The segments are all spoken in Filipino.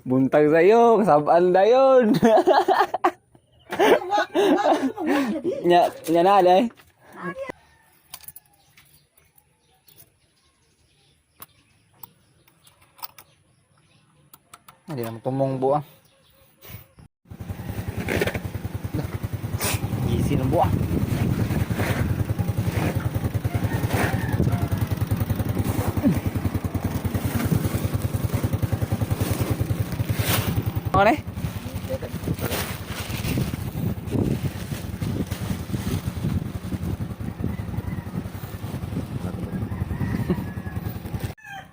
Buntag sa'yo, kasabaan na yun. Nya na, day. Hindi naman tumungbo ah. Easy ng buwan. Ano eh?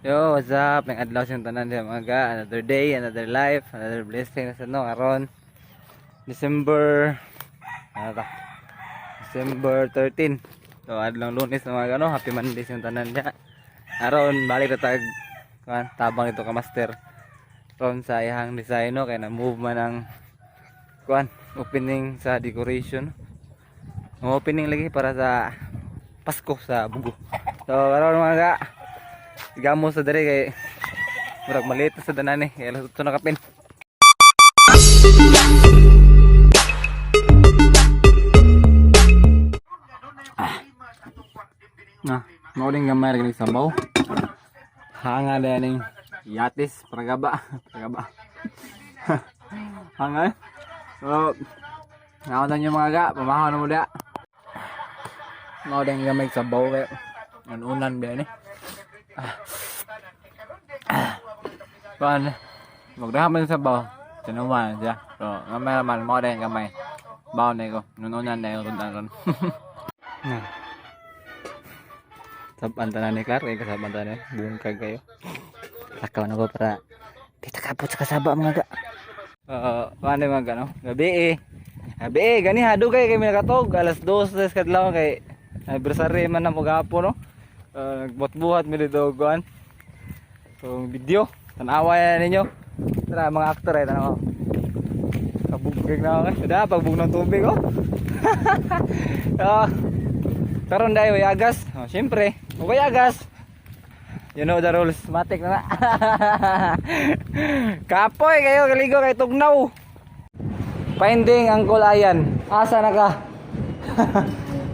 Yo, what's up? May adlaw siyang tanan diya mga. Another day, another life, another blessing na sa no aron December December 13. So adlaw Lunes na mga ano, happy Monday siyang tanan diya. Aron balik na tag tabang ito ka master. Ron sa ihang design no kay na move man ang opening sa decoration. Ang opening lagi para sa Pasko sa Bugo. So aron mga sigamo sa dere kay murag maliit sa danan eh kay alas 8 na kapin. Mao ding gamay ra sa sabaw. Hanga na ning yatis pragaba. Hanga. So naon nyo mga ga, pamahaw na mo da. Mao ding gamay sa sabaw kay unan ba ni. Còn magdahan man sa baw tinuman siya so gamay man mo din gamay baw na ko nununan na yung ron saban tanan ni Clark kay kasaban tanan bungkag kayo takaw na ko para kita kapot sa kasaba mga ga ano mga no gabi gani hadu kay kami nakatog alas 2 kadlaw kay anniversary man na mo gapon no nagbuhat-buhat mi dito kuan so video tanawa yan ninyo. Tara mga aktor ay tanawa. Kabugig na ako. Sada pagbug ng tubig oh. Karon dayo yagas. Oh, syempre, okay yagas. You know the rules. Matik na. Kapoy kayo kaligo kay tugnaw. Finding Uncle Ayan. Asa na ka?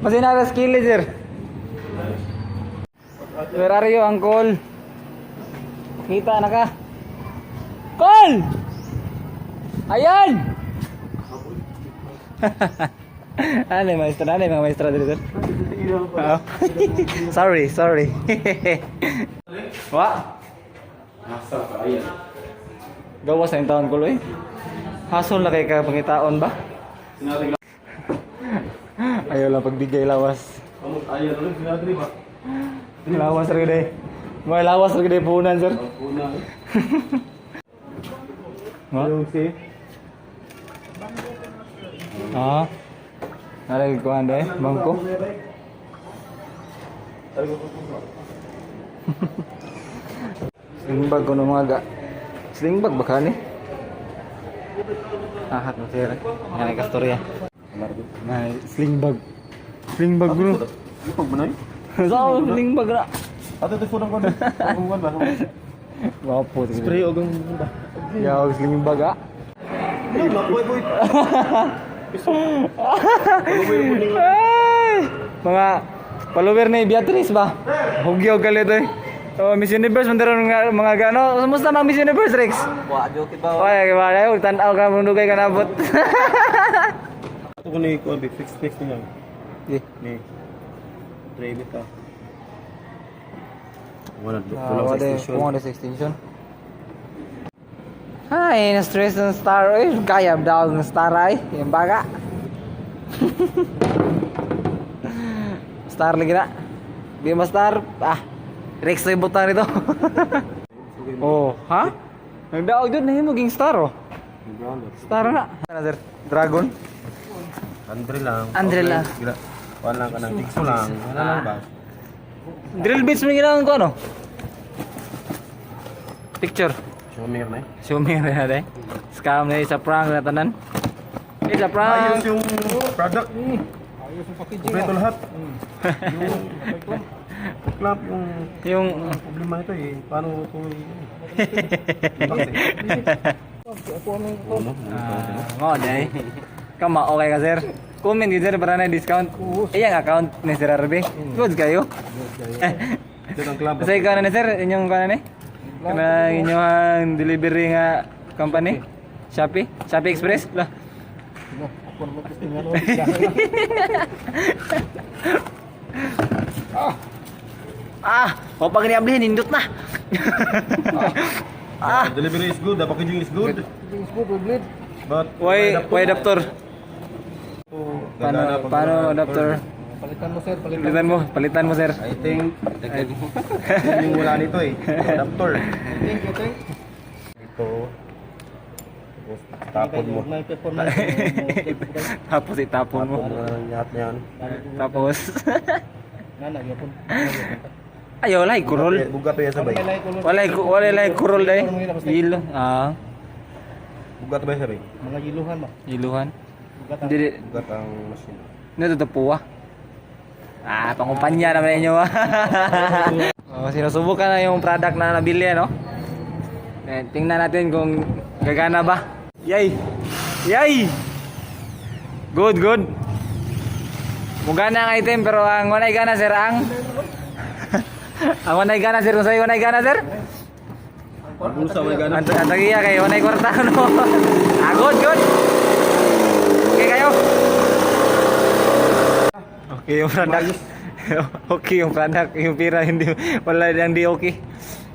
Masinaras kili sir. Where are you Uncle? Kita na ka. Call! Ayan! Ano mga maestra dito? Sorry. Wa? Nasa ka ayan. Gawas na yung taon ko lo eh. Hasol na kay ka pangitaon ba? Ayaw lang pagbigay lawas. Ayaw lang sinadri ba? Lawas rin eh. May lawas lagi day punan sir. Punan. Ano si? Nalagi ko ande bangko. Sling bag ko no mga ga. Sling bag ba kani? Hat mo sir. Yan ay kastorya. Na sling bag. Sling bag bro. Pag manay? Sao sling bag ra. Ato to phone ko na. Kung ba? Wapo spray og ba. Ya og sling baga. Ni mapoy boy. Mga follower ni Beatrice ba? Hugyo galit eh. Oh, Miss Universe man daron mga gano. Kumusta mga Miss Universe Rex? Wa joke ba? Oy, wala yo tan-aw ka mundugay ka nabot. Ato ko ni ko fix niya. Ni. Try bita. Wala sa extension. Ay, na-stress ng star. Ay, kaya daw ng star ay. Yung baga. Star lagi na. Di mo star. Rex na yung butang nito. Oh, ha? Nagdaog doon na yung maging star oh. Star na. Ano sir? Dragon? Andre lang. Wala ka ng tikso lang. Wala lang ba? Drill bits mo ginagawa ko ano? Picture. Sumir na deh. Scam na sa prank na tanan. Sa prank. Ayos yung product. Ayos yung packaging. Kompleto lahat. Yung clamp yung problema ito eh. Paano ito Mo dai. Kama okay ka sir? Comment din sir para na discount. Iya account ni Sir RB. Good kayo. Sa ikaw na sir, inyong kana ni? Kana inyong delivery nga company? Shopee? Shopee Express? Lah. Pag niablihin nindot na. Delivery is good, the packaging is good. But Why adapter? Paano adapter? Palitan mo sir. I think yung wala nito eh. Adapter. Ito. Tapos tapon mo. Tapos itapon mo. Lahat yan. Tapos ayaw lai kurol. Bugat to yan sabay. Wala kurol dai. Ilo. Bugat to ba yan sabay? Iluhan. Jadi Bugat ang machine. natutupuwa. Pangkumpanya naman ninyo. Sinusubukan na yung product na nabili, no? Tingnan natin kung gagana ba. Yay! Yay! Good. Mugana ang item pero ang wanay gana sir ang wanay gana sir kung sa'yo wanay gana sir. Pagbusa may ganun. Ang tagiya kayo wanay kwarta no. Good. Okay kayo. Okay yung product. Okay yung product, yung pira hindi wala hindi okay.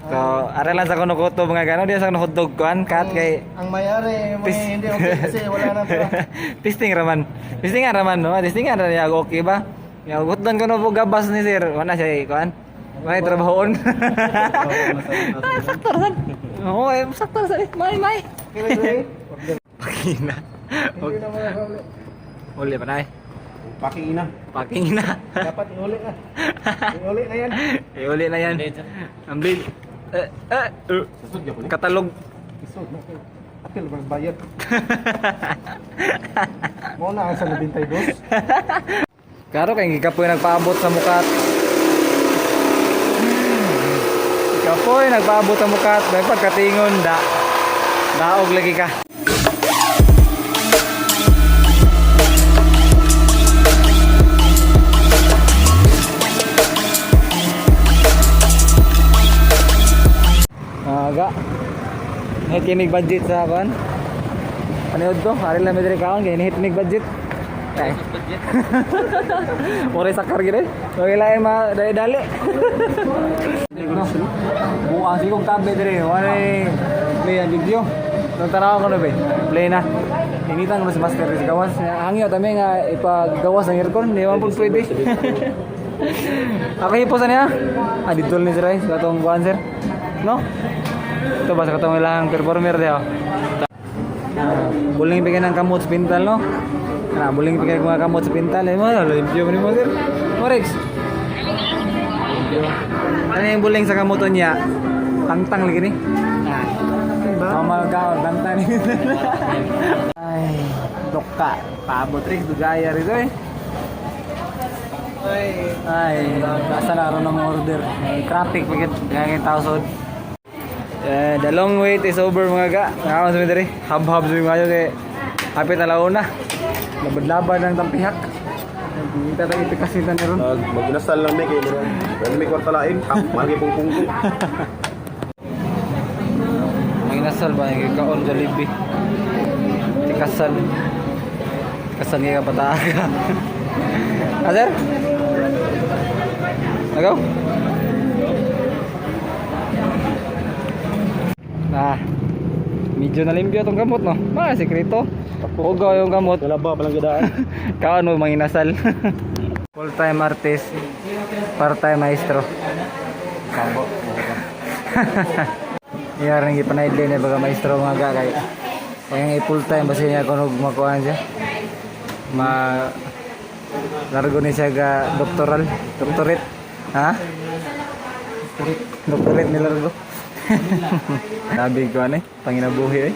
So, ara lang sa kuno kuto mga gano dia sa kuno hotdog kuan kat kay Ang mayari mo hindi okay kasi wala na pera. Testing raman no. Testing ra niya okay ba? Ya hotdog kuno po gabas ni sir. Wala siya kuan. May trabahoon. Sakto ran. Oo, sakto sa may. Pakina. Uli pa na Paking ina. Paking na. Dapat iuli na. Iuli na yan. Ang bill. Susod ka po ni. Katalog. Isod na kayo. Apil magbayad. Mo na ang sa 92. Karo kay gikapoy nagpaabot sa mukat. Gikapoy nagpaabot sa mukat. Pagkatingon daog lagi ka. Aga. Hitinig budget sa kan. Ano to? Ari lang medre kaon kay hitinig budget. Ay. Ore sakar gid. Oy lain ma dali. Buang sigong tabe dire. Wala play ang video. Nung tanaw ko na be. Play na. Initan mo si master sa gawas. Hangyo tami nga ipagawas ng aircon, di man pud pwede. Ako hiposan niya. Dito ni sir ay sa tong kuan sir. No? Ito ba sa katong ilang performer diyo? Buling bigyan ng kamot sa pintal, no? Buling bigyan ng kamot sa pintal. Mo, limpyo mo sir. Morex. Ano yung buling sa kamoton niya? Tangtang lagi ni. Mamagaw, tangtang ni. Ay, dokka. Paabot Rex, dugaya rito eh. Ay, nasa na ron ng order. Traffic, pagkat kaya tao sod. The long wait is over mga ga. Nakaman sa midari. Hab-hab sa mga kay hapit na launa. Labad-labad ng tampihak. Hindi tayo ipikasitan na ron. Maginasal lang may kayo mo. Well, may kwarta lain. Magi pong pungko. Manginasal ba? Kaon Jollibee. Tikasal. Tikasal nga kapataaga. Sir? Agaw? Medyo nalimpyo itong gamot, no? Mga sekreto. Ugaw yung gamot. Nalaba palang gadaan. Kaon mo manginasal. Full-time artist. Part-time maestro. Kabo. Iya rin ipanaid din baga maestro mga gagay. Kaya full-time basta niya kung makuhaan siya. Largo ni siya ga doctorate. Ha? Doctorate ni largo. Grabe ko ano panginabuhi eh.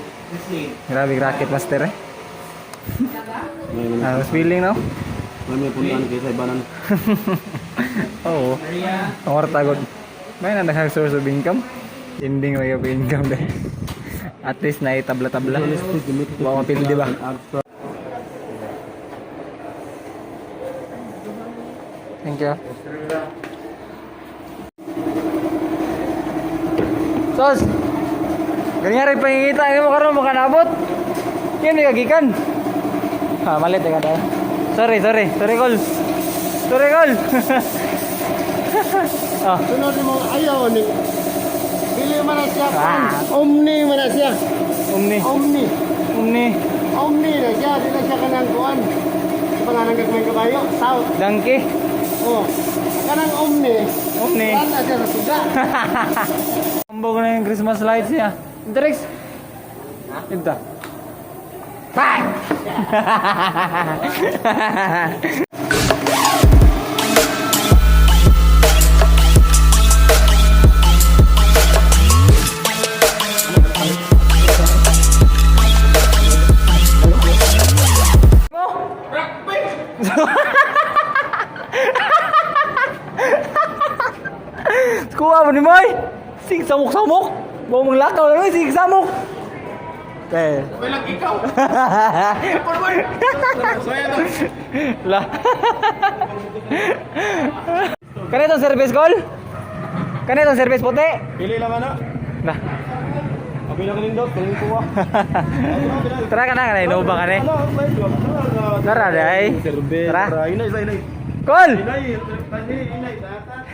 Grabe racket master eh. Mas feeling no? May puntahan kayo sa ibanan. Oo. Ang warta god. May na source of income. Ending lagi apa income deh. At least na tabla-tabla. Bawa mapil di ba? Thank you. Sos. Ganyan rin pangingita ini mo karon mo kanabot. Yan ni kagikan. Ha, malit ka dai. Sorry, Col. Sorry, Col. Ah. Sunod mo ayaw ni. Dili man na siya. Ah. Omni man na siya. Omni. Omni na siya. Dili siya kanang kuan. Pangalan gagmay kabayo. South. Donkey. Oh. Kanang Omni. Omni. Wala siya sa suga. Ambog na yung Christmas lights niya. Interix. Ito. Bang! Kuha mo ni Moy. Sig samok-samok. Bawa mong lakaw na sig samok. Eh. Walang ikaw. Lah. Kanito service call? Kanito service puti? Pili lang ana. Lah. Abi lang nindot, tingin ko wa. Tara ka na inuba ka ni. Tara dai. Tara. Inay. Call. Inay.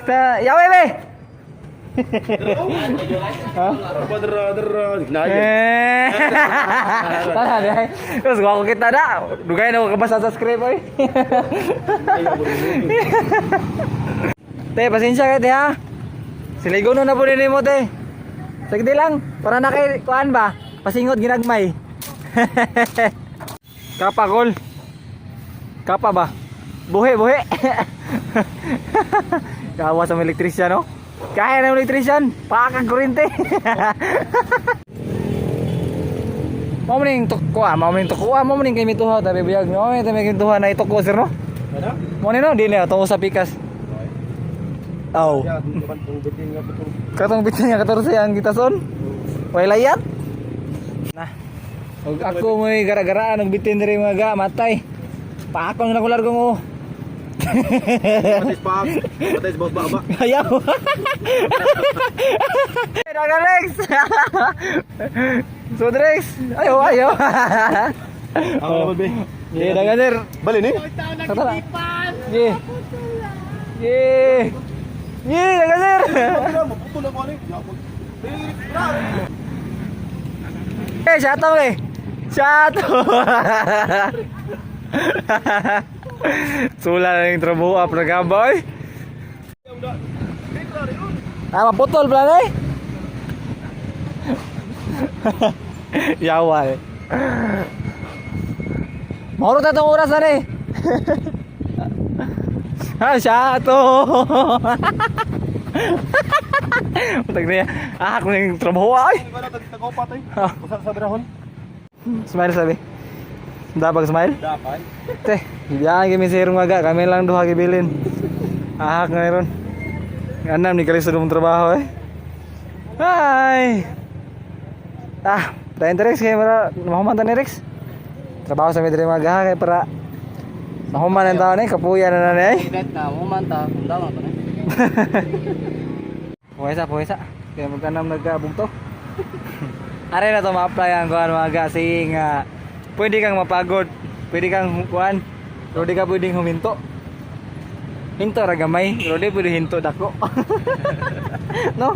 Ta yawe be. Tara dai. Terus gua kita dah. Dugay na ko kabasa sa script oy. Te, pasensya kay te ha. Siligo na po din mo te. Sagdi lang, para na kay kuan ba? Pasingod ginagmay. Kapa Col. Kapa ba? Buhi. Kawa sa elektrisyan no? Kaya ng elektrisyan, pakang kurente. Mau mending tukwa, mau mending kay mituha tapi biyag no, may tamay kintuha na itukwa sir no. Mo ni no, di na tungo sa pikas. Aw. Katong bitin nga kator sa yang kita son. Way layat. Nah. Og ako mo'y gara-garaan og bitin diri mga ga matay. Paakon na ko largo mo. Patay sa baba. Ayaw. Dagan Rex. So Rex, ayaw. Ako naman be. Ye, dagan sir. Bali ni. Tara. Ye, dagan sir. Putol ako ni. Shato eh. Shato. Sula na yung trabuho up na gamboy. Maputol pala eh. Yawa eh. Mauro tatong oras na eh. Shato. Utag na yan. Ako na yung trabuho ay. Tagopat ay. Sa drahon. Smile sabi. Dapat smile? Dapat. Teh, biyahe kami sa irong aga, kami lang duha gibilin. Ahak ngayon. Ganam ni kali sa dumong trabaho eh. Hi. Dahin Rex kay para mahuman ta ni Rex. Trabaho sa midri mga kay para mahuman ang taon eh, kapuya na na eh. Kahit na, mahuman ta, kundang ako na. Puwesa. Kaya magkanam nagkabugto. Are na to ma-apply ang kuan mga saying pwede kang mapagod, pwede kang kuan, pero di ka pwedeng huminto. Hinto ra gamay, pero di pwede hinto dako. No?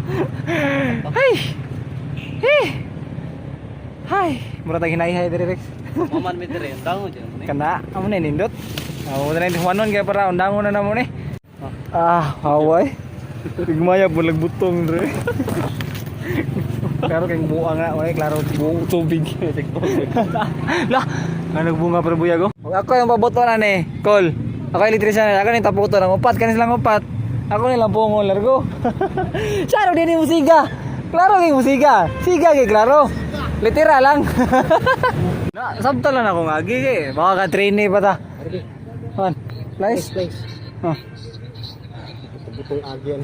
Hay, mura tag hinay-hay diri Rex. Maman mi dire, dango dyan. Kana, amo na nindot. Amo na humanon kay para undangon na namo ni. Haway. Tigmaya bulag butong diri. Klaro kay buang nga, oy, klaro buong tubig. Lah, nagbunga pero buyag oh. Ako yung paboto na ni, Col. Ako elektrisyan, ako yung taputo ng upat, kanis lang upat. Ako nilang pungol largo. Saro din yung musiga. Klaro kay musiga. Siga kay klaro. Litera lang. Na, sabta lang ako ngagi eh. Baka ka trainee pa ta. Man, place. Oh. Butong agyan.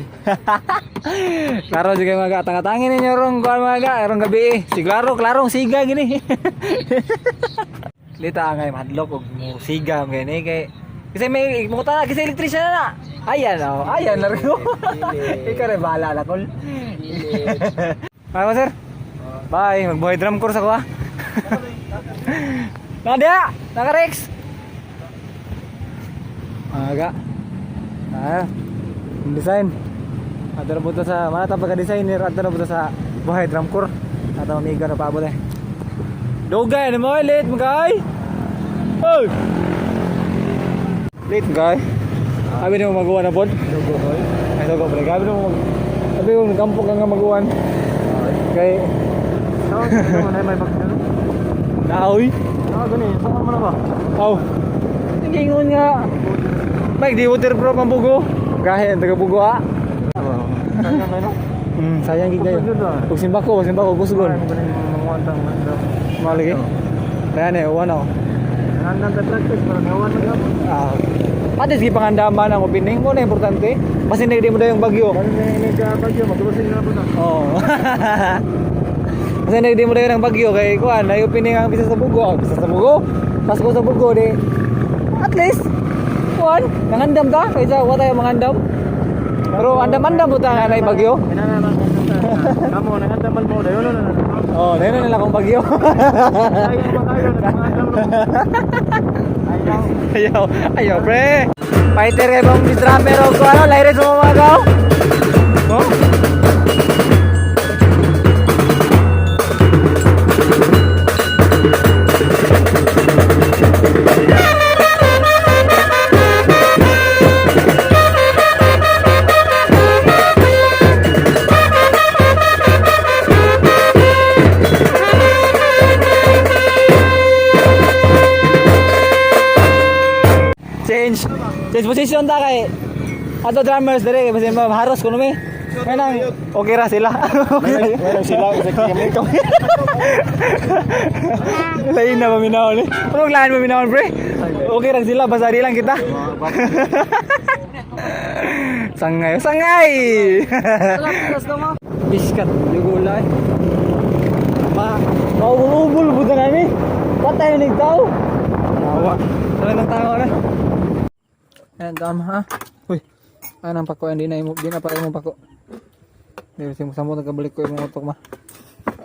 Klaro juga mga tanga-tangin ninyo rong kuan mga rong gabi eh. Si klarong siga gini. Lita ngay madlok og siga gini kay kasi may muta kasi electrician na. Ayan oh, ayan na rin. Ikaw rin bahala na kol. Bye sir. Bye, magbuhay drum course ako ha. Nadia, naka-Rex. Aga. Design. Ato na punta sa mana ta pagka-designer, ato na punta sa buhay drum corps. Ato amiga na paabot eh. Dugay na mo late magay. Oy. Late guy. Abi na mo magawa na pod. Dugo boy. Ay dugo pre. Abi na mo abi mo kampo ka nga magawan. Kay Ano na may magkano? naoy. Gani, saan mo na ba? Aw. Gingon nga. Mike, di waterproof ang bugo. Gahe ang taga bugo ha. Kanya may no? Sayang gid kayo. Ug simbako kusgon. Manguantang manda. Malagi. Kaya ne, wano. Nandang ka practice para ngawan na gamo. Atis gi pangandaman ang opening mo na importante. Kasi hindi mo daw yung bagyo. Kasi may nagkabagyo, maglusin na po na. Oo. Kasi hindi mo daw yung bagyo kay kuan, ay opening ang bisa sa bugo. Bisa sa bugo. Pasko sa bugo di. At least kuan, nangandam ta kaysa wa tayo mangandam. Pero andam-andam buta nga na bagyo. Pinanana kamo nangandaman mo dayon na. Oh, dahil na lang akong bagyo. Ayaw, pre. Fighter kayo bang drummer o kung ano, lahir sa mga gaw. Oh? Change position ta kay ato drummers dire kasi maharos kuno mi. Kanang okay ra sila. Meron sila sa kami. Lain na paminahon eh. Pero lain paminahon pre. Okay ra sila basta di lang kita. Sangay. Biskat yugulay. Maubul buta nami. Patay ning tao. Tawa. Sala nang tao na. Ayan, dam ha. Uy, anang pako, hindi na pa yung pako. Hindi mo sambo, nagkabalik ko yung utok ma.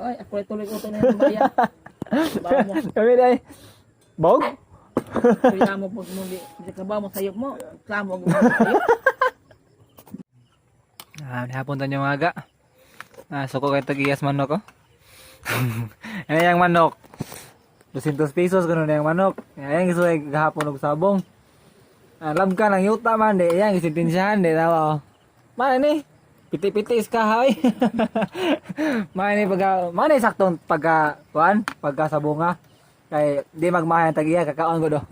Ay, ako tuloy ko na yung bayan. Bawa mo. Kami dahil, bog? Kaya mo po mo di ka mo sayop mo. Samo mo sayop. Napunta niyo mga aga. Suko kayo tagiyas manok ko. Ano yung manok? 200 pesos, ganun na yung manok. Ayan, gusto ay gahapon og sabong. Alam ka ng yuta man, di yan, isintensyahan, di tawa. Mana ni? Piti-pitis ka, hay. Mana saktong pagka sa bunga. Kay, di magmahal ng tagiya, kakaon ko do.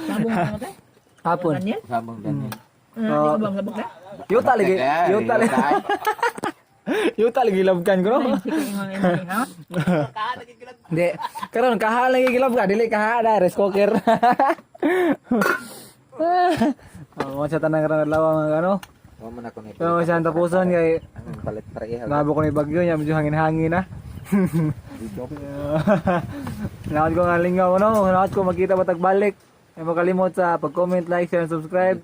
Sabong mo tayo. Hapon. Daniel? Sabong Daniel. Di ko bang labok na? Yuta lagi. Yuta lagi labkan ko, no? Hindi. Karon kaha lagi gilab ka, dili kaha da rice cooker. Mo sa tanang karon adlaw mga ano. Wa man ako ni. So sa tapuson kay Ang palit pareha. nabo ko ni bagyo nya medyo hangin-hangin na. Lahat ko nga lingaw no, lahat ko makita batag balik. Ay makalimot sa pag-comment, like, share, and subscribe.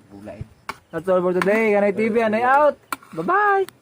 That's all for today. Ganay TV, Anay out. Bye-bye.